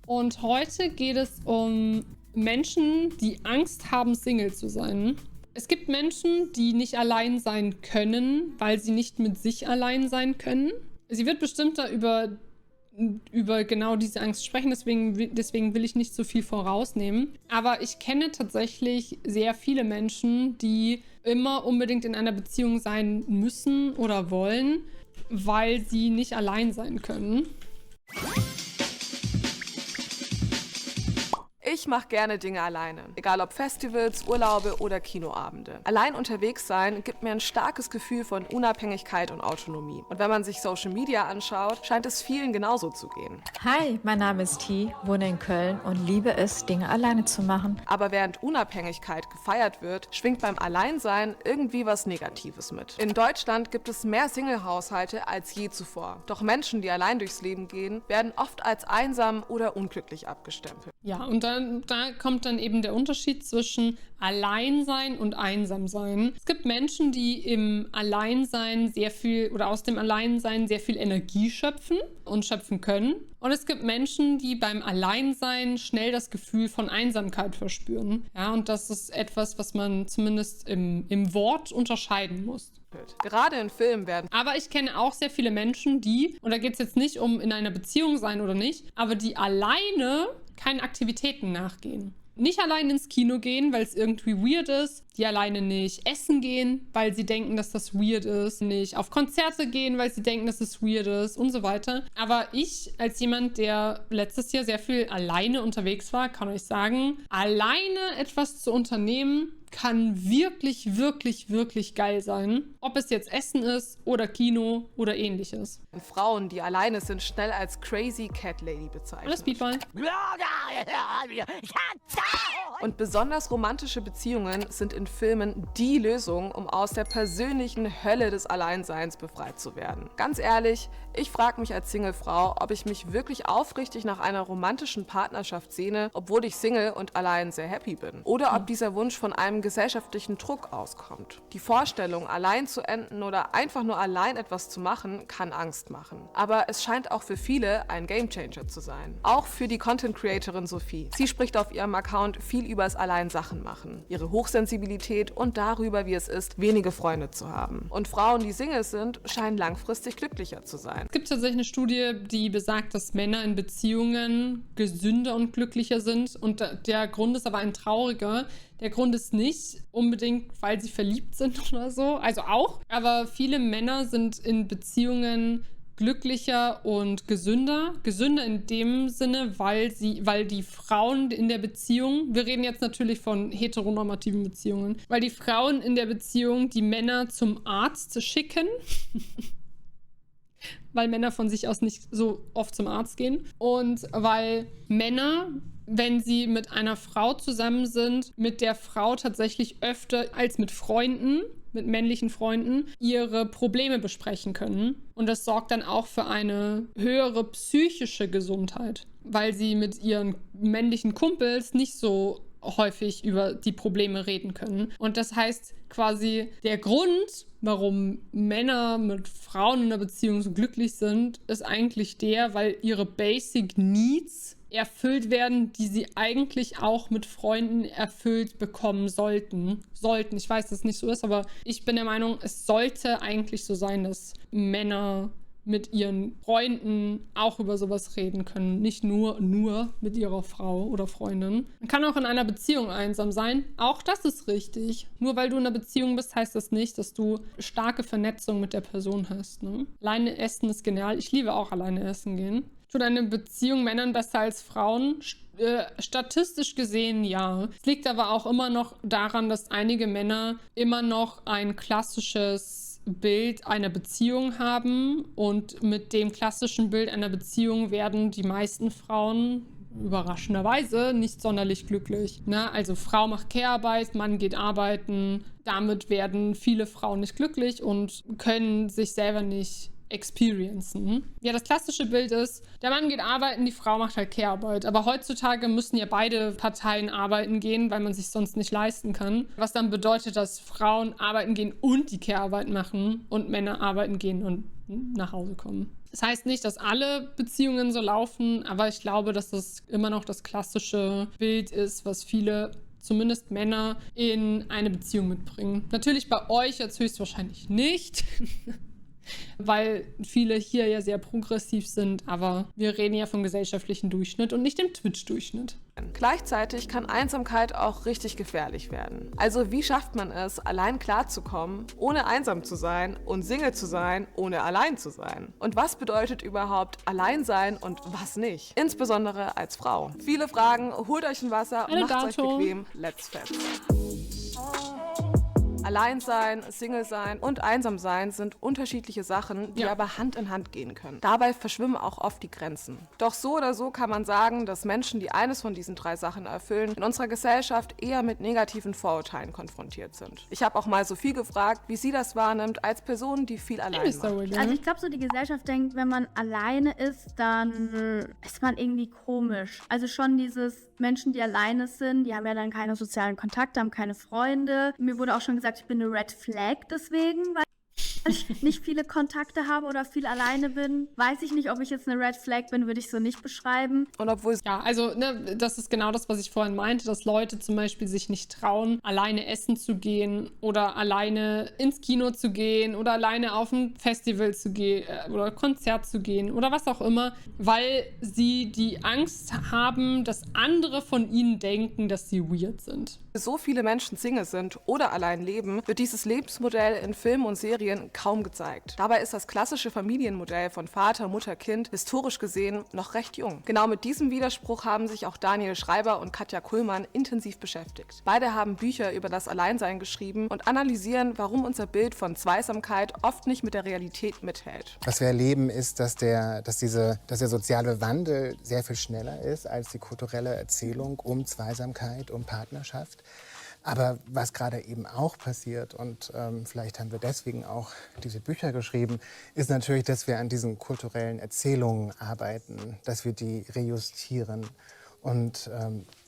Und heute geht es um Menschen, die Angst haben, Single zu sein. Es gibt Menschen, die nicht allein sein können, weil sie nicht mit sich allein sein können. Sie wird bestimmt da über genau diese Angst sprechen, deswegen will ich nicht so viel vorausnehmen. Aber ich kenne tatsächlich sehr viele Menschen, die immer unbedingt in einer Beziehung sein müssen oder wollen, weil sie nicht allein sein können. Ich mache gerne Dinge alleine, egal ob Festivals, Urlaube oder Kinoabende. Allein unterwegs sein gibt mir ein starkes Gefühl von Unabhängigkeit und Autonomie. Und wenn man sich Social Media anschaut, scheint es vielen genauso zu gehen. Hi, mein Name ist T, wohne in Köln und liebe es, Dinge alleine zu machen. Aber während Unabhängigkeit gefeiert wird, schwingt beim Alleinsein irgendwie was Negatives mit. In Deutschland gibt es mehr Single-Haushalte als je zuvor. Doch Menschen, die allein durchs Leben gehen, werden oft als einsam oder unglücklich abgestempelt. Ja, und da kommt dann eben der Unterschied zwischen Alleinsein und Einsamsein. Es gibt Menschen, die im Alleinsein aus dem Alleinsein sehr viel Energie schöpfen und schöpfen können. Und es gibt Menschen, die beim Alleinsein schnell das Gefühl von Einsamkeit verspüren. Ja, und das ist etwas, was man zumindest im Wort unterscheiden muss. Gerade in Filmen werden. Aber ich kenne auch sehr viele Menschen, und da geht es jetzt nicht um in einer Beziehung sein oder nicht, aber die alleine keinen Aktivitäten nachgehen. Nicht allein ins Kino gehen, weil es irgendwie weird ist. Die alleine nicht essen gehen, weil sie denken, dass das weird ist. Nicht auf Konzerte gehen, weil sie denken, dass es weird ist und so weiter. Aber ich, als jemand, der letztes Jahr sehr viel alleine unterwegs war, kann euch sagen, alleine etwas zu unternehmen, kann wirklich, wirklich, wirklich geil sein. Ob es jetzt Essen ist oder Kino oder ähnliches. Frauen, die alleine sind, schnell als Crazy Cat Lady bezeichnet. Alles Speedball. Und besonders romantische Beziehungen sind in Filmen die Lösung, um aus der persönlichen Hölle des Alleinseins befreit zu werden. Ganz ehrlich, ich frage mich als Singlefrau, ob ich mich wirklich aufrichtig nach einer romantischen Partnerschaft sehne, obwohl ich Single und allein sehr happy bin. Oder ob dieser Wunsch von einem gesellschaftlichen Druck auskommt. Die Vorstellung, allein zu enden oder einfach nur allein etwas zu machen, kann Angst machen. Aber es scheint auch für viele ein Gamechanger zu sein. Auch für die Content-Creatorin Sophie. Sie spricht auf ihrem Account viel über das Allein-Sachen machen, ihre Hochsensibilität und darüber, wie es ist, wenige Freunde zu haben. Und Frauen, die Single sind, scheinen langfristig glücklicher zu sein. Es gibt tatsächlich eine Studie, die besagt, dass Männer in Beziehungen gesünder und glücklicher sind. Und der Grund ist aber ein trauriger. Der Grund ist nicht unbedingt, weil sie verliebt sind oder so. Also auch. Aber viele Männer sind in Beziehungen glücklicher und gesünder. Gesünder in dem Sinne, weil die Frauen in der Beziehung, wir reden jetzt natürlich von heteronormativen Beziehungen, weil die Frauen in der Beziehung die Männer zum Arzt schicken. Weil Männer von sich aus nicht so oft zum Arzt gehen. Und weil Männer, wenn sie mit einer Frau zusammen sind, mit der Frau tatsächlich öfter als mit Freunden, mit männlichen Freunden, ihre Probleme besprechen können. Und das sorgt dann auch für eine höhere psychische Gesundheit, weil sie mit ihren männlichen Kumpels nicht so häufig über die Probleme reden können. Und das heißt quasi, der Grund, warum Männer mit Frauen in einer Beziehung so glücklich sind, ist eigentlich weil ihre Basic Needs erfüllt werden, die sie eigentlich auch mit Freunden erfüllt bekommen sollten. Ich weiß, dass es nicht so ist, aber ich bin der Meinung, es sollte eigentlich so sein, dass Männer mit ihren Freunden auch über sowas reden können. Nicht nur mit ihrer Frau oder Freundin. Man kann auch in einer Beziehung einsam sein. Auch das ist richtig. Nur weil du in einer Beziehung bist, heißt das nicht, dass du starke Vernetzung mit der Person hast. Ne? Alleine essen ist genial. Ich liebe auch alleine essen gehen. Tut eine Beziehung Männern besser als Frauen? Statistisch gesehen ja. Es liegt aber auch immer noch daran, dass einige Männer immer noch ein klassisches Bild einer Beziehung haben und mit dem klassischen Bild einer Beziehung werden die meisten Frauen überraschenderweise nicht sonderlich glücklich. Ne? Also Frau macht Care-Arbeit, Mann geht arbeiten. Damit werden viele Frauen nicht glücklich und können sich selber nicht experiencen. Ja, das klassische Bild ist, der Mann geht arbeiten, die Frau macht halt Care-Arbeit. Aber heutzutage müssen ja beide Parteien arbeiten gehen, weil man sich sonst nicht leisten kann. Was dann bedeutet, dass Frauen arbeiten gehen und die Care-Arbeit machen und Männer arbeiten gehen und nach Hause kommen. Das heißt nicht, dass alle Beziehungen so laufen, aber ich glaube, dass das immer noch das klassische Bild ist, was viele, zumindest Männer, in eine Beziehung mitbringen. Natürlich bei euch jetzt höchstwahrscheinlich nicht, weil viele hier ja sehr progressiv sind, aber wir reden ja vom gesellschaftlichen Durchschnitt und nicht dem Twitch-Durchschnitt. Gleichzeitig kann Einsamkeit auch richtig gefährlich werden. Also wie schafft man es, allein klarzukommen, ohne einsam zu sein und Single zu sein, ohne allein zu sein? Und was bedeutet überhaupt allein sein und was nicht? Insbesondere als Frau. Viele Fragen, holt euch ein Wasser und macht euch bequem. Let's fetz. Allein sein, Single sein und einsam sein sind unterschiedliche Sachen, die aber Hand in Hand gehen können. Dabei verschwimmen auch oft die Grenzen. Doch so oder so kann man sagen, dass Menschen, die eines von diesen 3 Sachen erfüllen, in unserer Gesellschaft eher mit negativen Vorurteilen konfrontiert sind. Ich habe auch mal Sophie gefragt, wie sie das wahrnimmt als Person, die viel allein macht. Also ich glaube, so die Gesellschaft denkt, wenn man alleine ist, dann ist man irgendwie komisch. Also schon dieses Menschen, die alleine sind, die haben ja dann keine sozialen Kontakte, haben keine Freunde. Mir wurde auch schon gesagt, ich bin eine Red Flag deswegen, weil ich nicht viele Kontakte habe oder viel alleine bin. Weiß ich nicht, ob ich jetzt eine Red Flag bin, würde ich so nicht beschreiben. Und obwohl ja, also das ist genau das, was ich vorhin meinte, dass Leute zum Beispiel sich nicht trauen, alleine essen zu gehen oder alleine ins Kino zu gehen oder alleine auf ein Festival zu gehen oder Konzert zu gehen oder was auch immer, weil sie die Angst haben, dass andere von ihnen denken, dass sie weird sind. so viele Menschen Single sind oder allein leben, wird dieses Lebensmodell in Filmen und Serien kaum gezeigt. Dabei ist das klassische Familienmodell von Vater, Mutter, Kind historisch gesehen noch recht jung. Genau mit diesem Widerspruch haben sich auch Daniel Schreiber und Katja Kuhlmann intensiv beschäftigt. Beide haben Bücher über das Alleinsein geschrieben und analysieren, warum unser Bild von Zweisamkeit oft nicht mit der Realität mithält. Was wir erleben, ist, dass der soziale Wandel sehr viel schneller ist als die kulturelle Erzählung um Zweisamkeit, um Partnerschaft. Aber was gerade eben auch passiert, und vielleicht haben wir deswegen auch diese Bücher geschrieben, ist natürlich, dass wir an diesen kulturellen Erzählungen arbeiten, dass wir die rejustieren. Und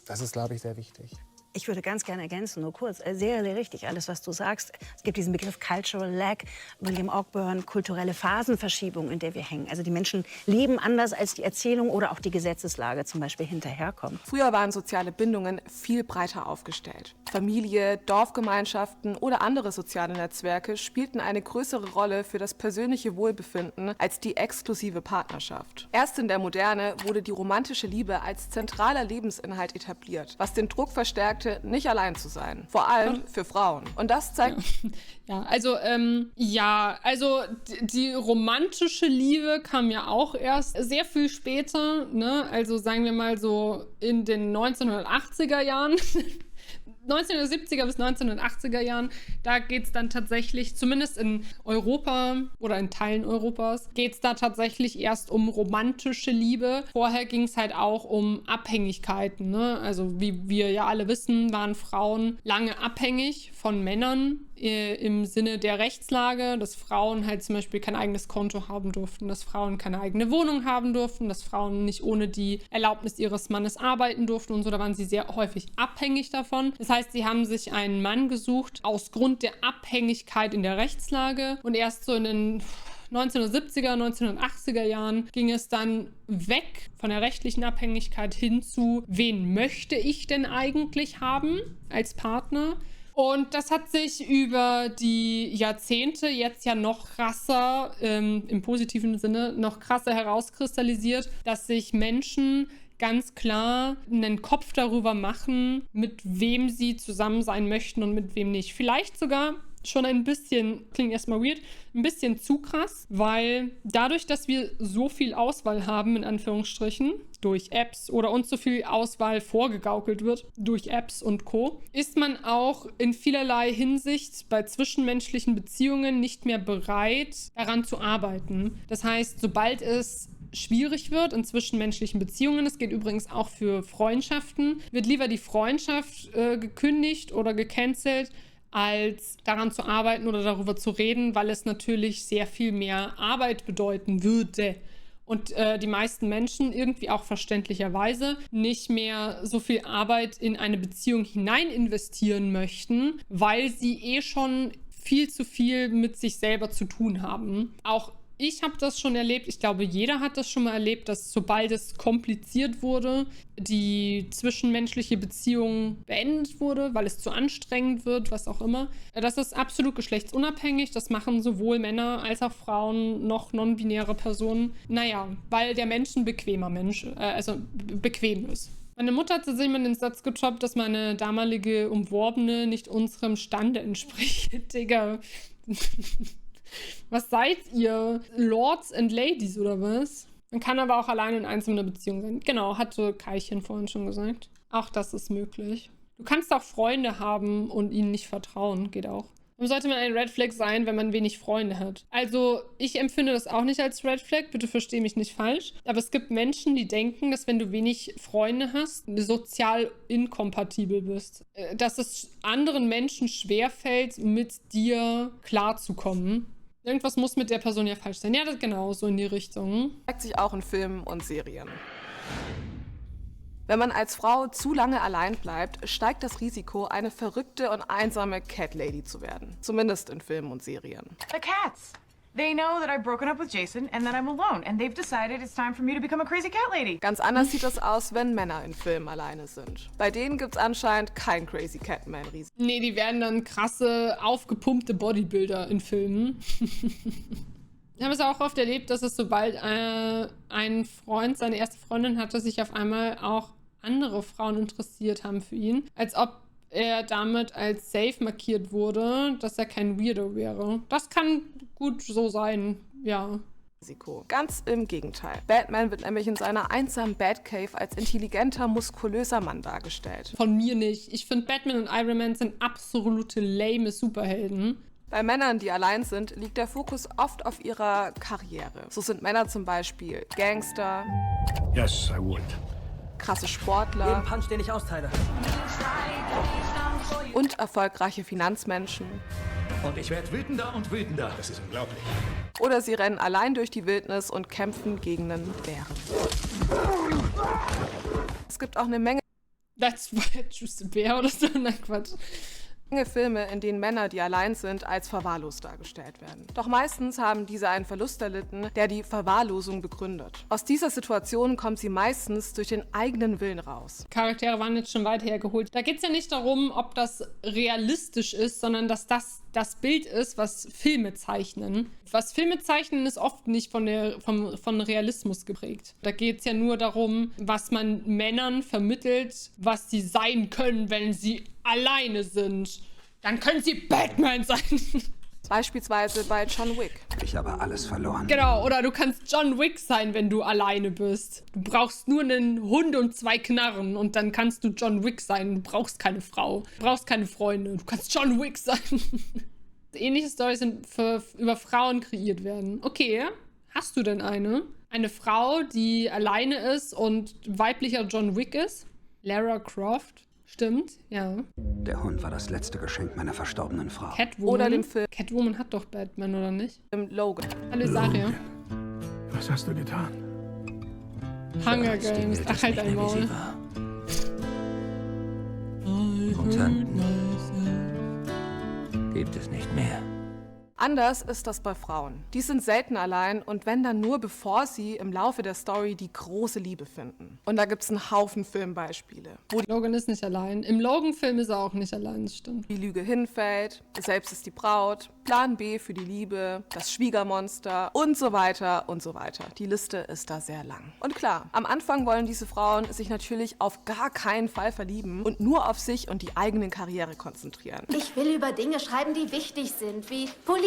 das ist, glaube ich, sehr wichtig. Ich würde ganz gerne ergänzen, nur kurz. Sehr, sehr richtig, alles, was du sagst. Es gibt diesen Begriff Cultural Lag, William Ogburn, kulturelle Phasenverschiebung, in der wir hängen. Also die Menschen leben anders, als die Erzählung oder auch die Gesetzeslage zum Beispiel hinterherkommt. Früher waren soziale Bindungen viel breiter aufgestellt. Familie, Dorfgemeinschaften oder andere soziale Netzwerke spielten eine größere Rolle für das persönliche Wohlbefinden als die exklusive Partnerschaft. Erst in der Moderne wurde die romantische Liebe als zentraler Lebensinhalt etabliert, was den Druck verstärkte, nicht allein zu sein. Vor allem für Frauen. Und das zeigt... Die romantische Liebe kam ja auch erst sehr viel später, ne? Also sagen wir mal so in den 1980er Jahren. 1970er bis 1980er Jahren, da geht es dann tatsächlich, zumindest in Europa oder in Teilen Europas, geht es da tatsächlich erst um romantische Liebe. Vorher ging es halt auch um Abhängigkeiten, ne? Also wie wir ja alle wissen, waren Frauen lange abhängig von Männern im Sinne der Rechtslage, dass Frauen halt zum Beispiel kein eigenes Konto haben durften, dass Frauen keine eigene Wohnung haben durften, dass Frauen nicht ohne die Erlaubnis ihres Mannes arbeiten durften und so. Da waren sie sehr häufig abhängig davon. Das heißt, sie haben sich einen Mann gesucht aus Grund der Abhängigkeit in der Rechtslage, und erst so in den 1970er, 1980er Jahren ging es dann weg von der rechtlichen Abhängigkeit hin zu, wen möchte ich denn eigentlich haben als Partner? Und das hat sich über die Jahrzehnte jetzt ja noch krasser, im positiven Sinne, noch krasser herauskristallisiert, dass sich Menschen ganz klar einen Kopf darüber machen, mit wem sie zusammen sein möchten und mit wem nicht. Vielleicht sogar schon ein bisschen, klingt erstmal weird, ein bisschen zu krass, weil dadurch, dass wir so viel Auswahl haben, in Anführungsstrichen, durch Apps oder uns so viel Auswahl vorgegaukelt wird, durch Apps und Co., ist man auch in vielerlei Hinsicht bei zwischenmenschlichen Beziehungen nicht mehr bereit, daran zu arbeiten. Das heißt, sobald es schwierig wird in zwischenmenschlichen Beziehungen, das geht übrigens auch für Freundschaften, wird lieber die Freundschaft gekündigt oder gecancelt, als daran zu arbeiten oder darüber zu reden, weil es natürlich sehr viel mehr Arbeit bedeuten würde. Und die meisten Menschen irgendwie auch verständlicherweise nicht mehr so viel Arbeit in eine Beziehung hinein investieren möchten, weil sie schon viel zu viel mit sich selber zu tun haben. Auch ich habe das schon erlebt, ich glaube, jeder hat das schon mal erlebt, dass sobald es kompliziert wurde, die zwischenmenschliche Beziehung beendet wurde, weil es zu anstrengend wird, was auch immer. Das ist absolut geschlechtsunabhängig. Das machen sowohl Männer als auch Frauen, noch non-binäre Personen. Naja, weil der Mensch ein bequemer Mensch, also bequem ist. Meine Mutter hat tatsächlich mal den Satz getoppt, dass meine damalige Umworbene nicht unserem Stande entspricht. Digga. Was seid ihr? Lords and Ladies oder was? Man kann aber auch allein in einzelner Beziehung sein. Genau, hatte Kaichen vorhin schon gesagt. Auch das ist möglich. Du kannst auch Freunde haben und ihnen nicht vertrauen. Geht auch. Warum sollte man ein Red Flag sein, wenn man wenig Freunde hat? Also, ich empfinde das auch nicht als Red Flag. Bitte versteh mich nicht falsch. Aber es gibt Menschen, die denken, dass wenn du wenig Freunde hast, sozial inkompatibel bist. Dass es anderen Menschen schwerfällt, mit dir klarzukommen. Irgendwas muss mit der Person ja falsch sein. Ja, das genau, so in die Richtung. Zeigt sich auch in Filmen und Serien. Wenn man als Frau zu lange allein bleibt, steigt das Risiko, eine verrückte und einsame Cat Lady zu werden. Zumindest in Filmen und Serien. The cats. They know that I've broken up with Jason and that I'm alone. And they've decided it's time for me to become a crazy cat lady. Ganz anders sieht es aus, wenn Männer in Filmen alleine sind. Bei denen gibt's anscheinend kein Crazy Catman-Risiko. Nee, die werden dann krasse, aufgepumpte Bodybuilder in Filmen. Ich habe es auch oft erlebt, dass es sobald ein Freund seine erste Freundin hatte, sich auf einmal auch andere Frauen interessiert haben für ihn. Als ob er damit als safe markiert wurde, dass er kein Weirdo wäre. Das kann gut so sein, ja. Ganz im Gegenteil. Batman wird nämlich in seiner einsamen Batcave als intelligenter, muskulöser Mann dargestellt. Von mir nicht. Ich finde, Batman und Iron Man sind absolute lame Superhelden. Bei Männern, die allein sind, liegt der Fokus oft auf ihrer Karriere. So sind Männer zum Beispiel Gangster, Yes, I would. krasse Sportler Den Punch, den ich austeile. und erfolgreiche Finanzmenschen. Und ich werde wütender und wütender. Das ist unglaublich. Oder sie rennen allein durch die Wildnis und kämpfen gegen einen Bären. Es gibt auch eine Menge Das war just a Bear oder so. Nein, Quatsch. Filme, in denen Männer, die allein sind, als verwahrlost dargestellt werden. Doch meistens haben diese einen Verlust erlitten, der die Verwahrlosung begründet. Aus dieser Situation kommt sie meistens durch den eigenen Willen raus. Charaktere waren jetzt schon weit hergeholt. Da geht es ja nicht darum, ob das realistisch ist, sondern dass das das Bild ist, was Filme zeichnen. Was Filme zeichnen, ist oft nicht von Realismus geprägt. Da geht es ja nur darum, was man Männern vermittelt, was sie sein können, wenn sie alleine sind. Dann können sie Batman sein. Beispielsweise bei John Wick. Ich habe alles verloren. Genau, oder du kannst John Wick sein, wenn du alleine bist. Du brauchst nur einen Hund und 2 Knarren und dann kannst du John Wick sein. Du brauchst keine Frau, du brauchst keine Freunde. Du kannst John Wick sein. Ähnliche Storys sind über Frauen kreiert werden. Okay, hast du denn eine? Eine Frau, die alleine ist und weiblicher John Wick ist? Lara Croft? Stimmt, ja. Der Hund war das letzte Geschenk meiner verstorbenen Frau. Catwoman. Oder dem Film Catwoman hat doch Batman, oder nicht? Logan. Hallo, Saria. Was hast du getan? Hunger Games. Ach, halt ein Maul. Mutanten gibt es nicht mehr. Anders ist das bei Frauen. Die sind selten allein und wenn dann nur, bevor sie im Laufe der Story die große Liebe finden. Und da gibt es einen Haufen Filmbeispiele, wo Logan ist nicht allein. Im Logan-Film ist er auch nicht allein, das stimmt. die Lüge hinfällt, selbst ist die Braut, Plan B für die Liebe, das Schwiegermonster und so weiter und so weiter. Die Liste ist da sehr lang. Und klar, am Anfang wollen diese Frauen sich natürlich auf gar keinen Fall verlieben und nur auf sich und die eigene Karriere konzentrieren. Ich will über Dinge schreiben, die wichtig sind, wie Politik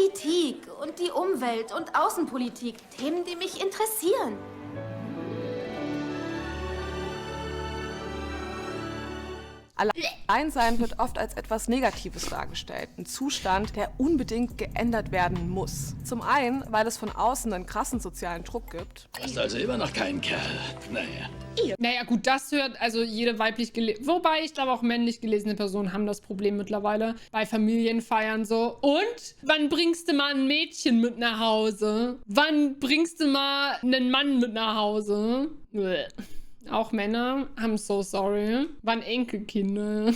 und die Umwelt und Außenpolitik. Themen, die mich interessieren. Alleinsein wird oft als etwas Negatives dargestellt. Ein Zustand, der unbedingt geändert werden muss. Zum einen, weil es von außen einen krassen sozialen Druck gibt. Hast also immer noch keinen Kerl. Naja. Naja, gut, das hört also jede weiblich gelesene, wobei ich glaube auch männlich gelesene Personen haben das Problem mittlerweile bei Familienfeiern so. Und wann bringst du mal ein Mädchen mit nach Hause? Wann bringst du mal einen Mann mit nach Hause? Bleh. Auch Männer, I'm so sorry, waren Enkelkinder.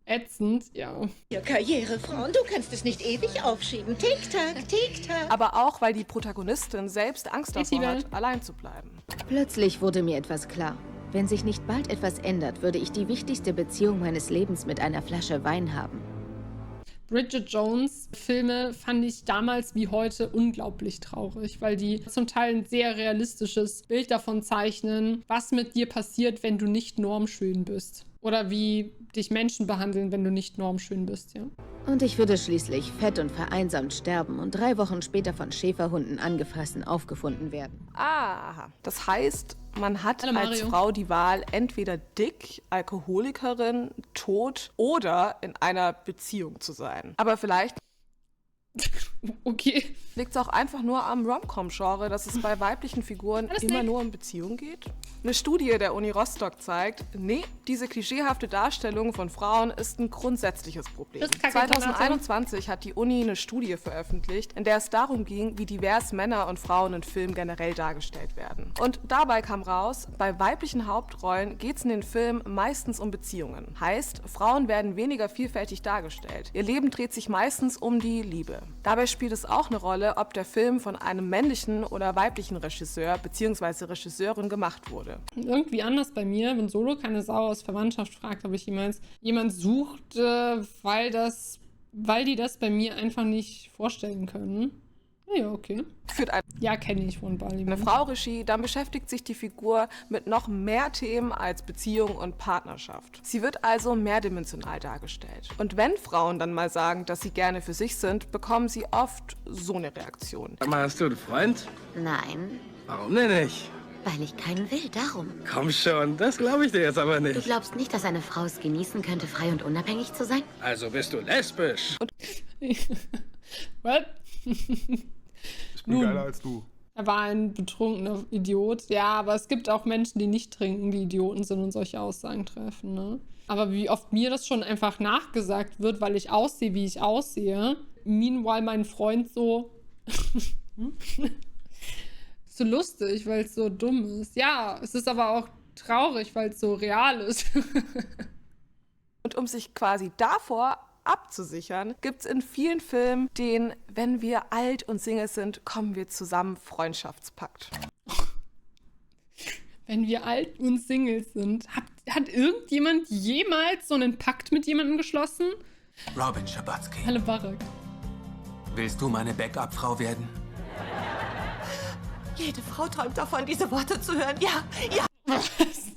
ätzend, ja. Ihr Karrierefrauen, du kannst es nicht ewig aufschieben. Tick-Tack, Tick-Tack. Aber auch, weil die Protagonistin selbst Angst davor hat, allein zu bleiben. Plötzlich wurde mir etwas klar. Wenn sich nicht bald etwas ändert, würde ich die wichtigste Beziehung meines Lebens mit einer Flasche Wein haben. Bridget Jones Filme fand ich damals wie heute unglaublich traurig, weil die zum Teil ein sehr realistisches Bild davon zeichnen, was mit dir passiert, wenn du nicht normschön bist. Oder wie dich Menschen behandeln, wenn du nicht normschön bist, ja. Und ich würde schließlich fett und vereinsamt sterben und 3 Wochen später von Schäferhunden angefressen aufgefunden werden. Aha. Das heißt, man hat Hallo, als Mario. Frau die Wahl, entweder dick, Alkoholikerin, tot oder in einer Beziehung zu sein. Aber vielleicht okay. liegt es auch einfach nur am Rom-Com-Genre, dass es bei weiblichen Figuren immer nur um Beziehungen geht? Eine Studie der Uni Rostock zeigt, nee, diese klischeehafte Darstellung von Frauen ist ein grundsätzliches Problem. 2021 hat die Uni eine Studie veröffentlicht, in der es darum ging, wie divers Männer und Frauen in Filmen generell dargestellt werden. Und dabei kam raus, bei weiblichen Hauptrollen geht es in den Filmen meistens um Beziehungen. Heißt, Frauen werden weniger vielfältig dargestellt. Ihr Leben dreht sich meistens um die Liebe. Dabei spielt es auch eine Rolle, ob der Film von einem männlichen oder weiblichen Regisseur bzw. Regisseurin gemacht wurde. Irgendwie anders bei mir, wenn Solo keine Sau aus Verwandtschaft fragt, ob ich jemand sucht, weil die das bei mir einfach nicht vorstellen können. Ja, okay. Führt ja, kenne ich von Bali. Eine Frau Regie, dann beschäftigt sich die Figur mit noch mehr Themen als Beziehung und Partnerschaft. Sie wird also mehrdimensional dargestellt. Und wenn Frauen dann mal sagen, dass sie gerne für sich sind, bekommen sie oft so eine Reaktion. Sag mal, hast du einen Freund? Nein, Warum denn nicht? weil ich keinen will, darum. Komm schon, das glaube ich dir jetzt aber Du nicht. glaubst nicht, dass eine Frau es genießen könnte, frei und unabhängig zu sein? Also bist du lesbisch. What? Ich bin geiler als du. Er war ein betrunkener Idiot. Ja, aber es gibt auch Menschen, die nicht trinken, die Idioten sind und solche Aussagen treffen, ne? Aber wie oft mir das schon einfach nachgesagt wird, weil ich aussehe, wie ich aussehe. Meanwhile mein Freund so... so lustig, weil es so dumm ist. Ja, es ist aber auch traurig, weil es so real ist. Und um sich quasi davor abzusichern, gibt es in vielen Filmen den, wenn wir alt und Single sind, kommen wir zusammen Freundschaftspakt. Wenn wir alt und Single sind, hat irgendjemand jemals so einen Pakt mit jemandem geschlossen? Robin Schabatsky, Hallo Barak. willst du meine Backup-Frau werden? Jede Frau träumt davon, diese Worte zu hören. Ja, ja. Was? 1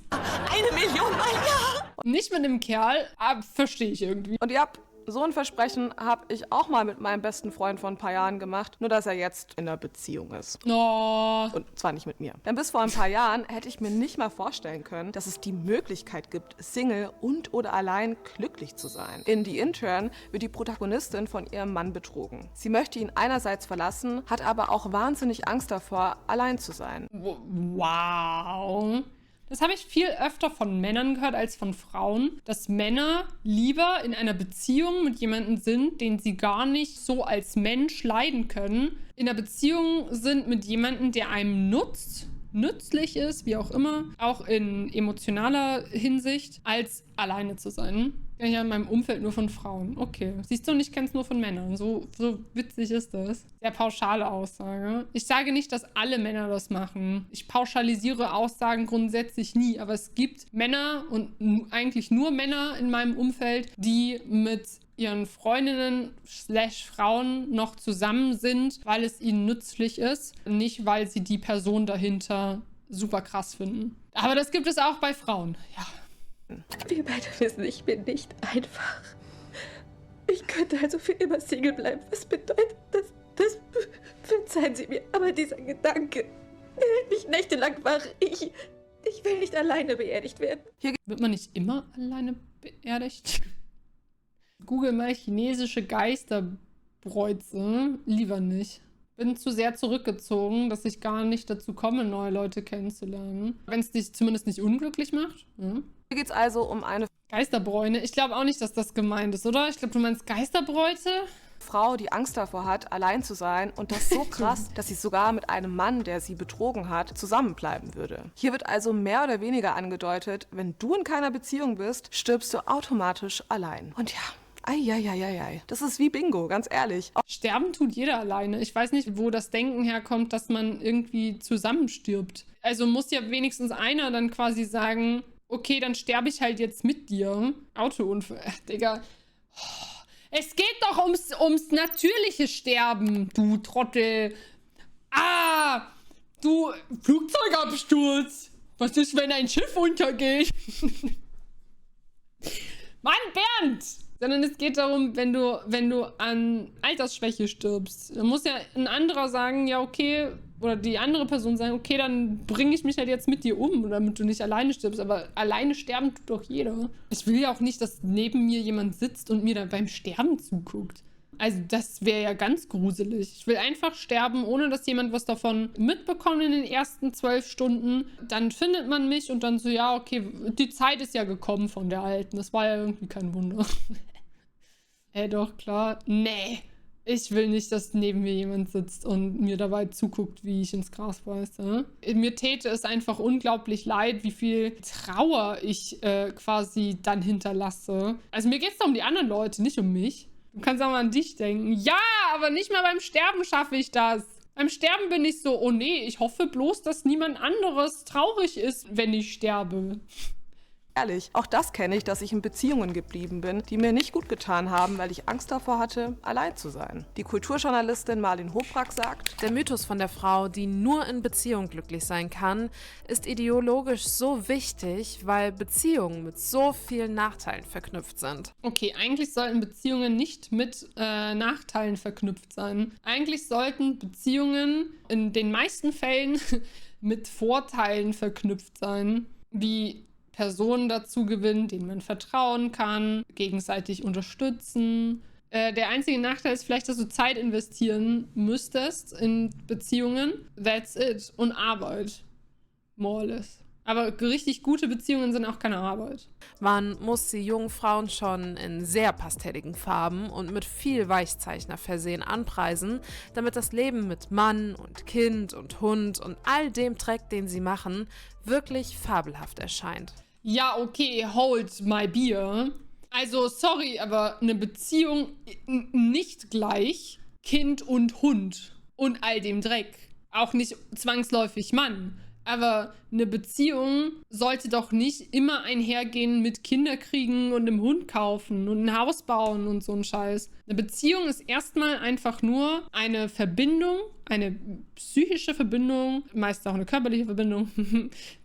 Million Mal ja. Nicht mit einem Kerl, aber verstehe ich irgendwie. Und ja, so ein Versprechen habe ich auch mal mit meinem besten Freund vor ein paar Jahren gemacht, nur dass er jetzt in einer Beziehung ist. Oh. Und zwar nicht mit mir. Denn bis vor ein paar Jahren hätte ich mir nicht mal vorstellen können, dass es die Möglichkeit gibt, Single und oder allein glücklich zu sein. In The Intern wird die Protagonistin von ihrem Mann betrogen. Sie möchte ihn einerseits verlassen, hat aber auch wahnsinnig Angst davor, allein zu sein. Wow. Das habe ich viel öfter von Männern gehört als von Frauen, dass Männer lieber in einer Beziehung mit jemandem sind, den sie gar nicht so als Mensch leiden können, in einer Beziehung sind mit jemandem, der einem nützlich ist, wie auch immer, auch in emotionaler Hinsicht, als alleine zu sein. Ja, ja, in meinem Umfeld nur von Frauen. Okay. Siehst du, und ich kenne es nur von Männern. So witzig ist das. Sehr pauschale Aussage. Ich sage nicht, dass alle Männer das machen. Ich pauschalisiere Aussagen grundsätzlich nie. Aber es gibt Männer und eigentlich nur Männer in meinem Umfeld, die mit ihren Freundinnen / Frauen noch zusammen sind, weil es ihnen nützlich ist. Nicht, weil sie die Person dahinter super krass finden. Aber das gibt es auch bei Frauen. Ja. Wir beide wissen, ich bin nicht einfach. Ich könnte also für immer Single bleiben. Was bedeutet das? Verzeihen Sie mir, aber dieser Gedanke hält mich nächtelang wach. Ich will nicht alleine beerdigt werden. Hier wird man nicht immer alleine beerdigt. Google mal chinesische Geisterbräuze. Lieber nicht. Bin zu sehr zurückgezogen, dass ich gar nicht dazu komme, neue Leute kennenzulernen. Wenn es dich zumindest nicht unglücklich macht. Ja. Hier geht es also um eine Geisterbräune. Ich glaube auch nicht, dass das gemeint ist, oder? Ich glaube, du meinst Geisterbräute? Frau, die Angst davor hat, allein zu sein und das so krass, dass sie sogar mit einem Mann, der sie betrogen hat, zusammenbleiben würde. Hier wird also mehr oder weniger angedeutet, wenn du in keiner Beziehung bist, stirbst du automatisch allein. Und ja, eieieiei. Das ist wie Bingo, ganz ehrlich. Sterben tut jeder alleine. Ich weiß nicht, wo das Denken herkommt, dass man irgendwie zusammenstirbt. Also muss ja wenigstens einer dann quasi sagen, okay, dann sterbe ich halt jetzt mit dir. Autounfall, Digga. Es geht doch ums natürliche Sterben, du Trottel. Ah, du Flugzeugabsturz. Was ist, wenn ein Schiff untergeht? Mann, Bernd! Sondern es geht darum, wenn du an Altersschwäche stirbst, dann muss ja ein anderer sagen, ja okay, oder die andere Person sagen, okay, dann bringe ich mich halt jetzt mit dir um, damit du nicht alleine stirbst. Aber alleine sterben tut doch jeder. Ich will ja auch nicht, dass neben mir jemand sitzt und mir dann beim Sterben zuguckt. Also das wäre ja ganz gruselig. Ich will einfach sterben, ohne dass jemand was davon mitbekommt in den ersten 12 Stunden. Dann findet man mich und dann so, ja, okay, die Zeit ist ja gekommen von der Alten. Das war ja irgendwie kein Wunder. Doch, klar. Nee. Ich will nicht, dass neben mir jemand sitzt und mir dabei zuguckt, wie ich ins Gras beiße. Mir täte es einfach unglaublich leid, wie viel Trauer ich quasi dann hinterlasse. Also mir geht es doch um die anderen Leute, nicht um mich. Du kannst auch mal an dich denken. Ja, aber nicht mal beim Sterben schaffe ich das. Beim Sterben bin ich so, oh nee, ich hoffe bloß, dass niemand anderes traurig ist, wenn ich sterbe. Ehrlich, auch das kenne ich, dass ich in Beziehungen geblieben bin, die mir nicht gut getan haben, weil ich Angst davor hatte, allein zu sein. Die Kulturjournalistin Marlene Hobrack sagt, der Mythos von der Frau, die nur in Beziehung glücklich sein kann, ist ideologisch so wichtig, weil Beziehungen mit so vielen Nachteilen verknüpft sind. Okay, eigentlich sollten Beziehungen nicht mit Nachteilen verknüpft sein. Eigentlich sollten Beziehungen in den meisten Fällen mit Vorteilen verknüpft sein, wie Personen dazu gewinnen, denen man vertrauen kann, gegenseitig unterstützen. Der einzige Nachteil ist vielleicht, dass du Zeit investieren müsstest in Beziehungen. That's it. Und Arbeit. More or less. Aber richtig gute Beziehungen sind auch keine Arbeit. Man muss die jungen Frauen schon in sehr pastelligen Farben und mit viel Weichzeichner versehen anpreisen, damit das Leben mit Mann und Kind und Hund und all dem Dreck, den sie machen, wirklich fabelhaft erscheint. Ja, okay, hold my beer. Also, sorry, aber eine Beziehung nicht gleich Kind und Hund und all dem Dreck. Auch nicht zwangsläufig Mann. Aber eine Beziehung sollte doch nicht immer einhergehen mit Kinderkriegen und einem Hund kaufen und ein Haus bauen und so ein Scheiß. Eine Beziehung ist erstmal einfach nur eine Verbindung, eine psychische Verbindung, meist auch eine körperliche Verbindung,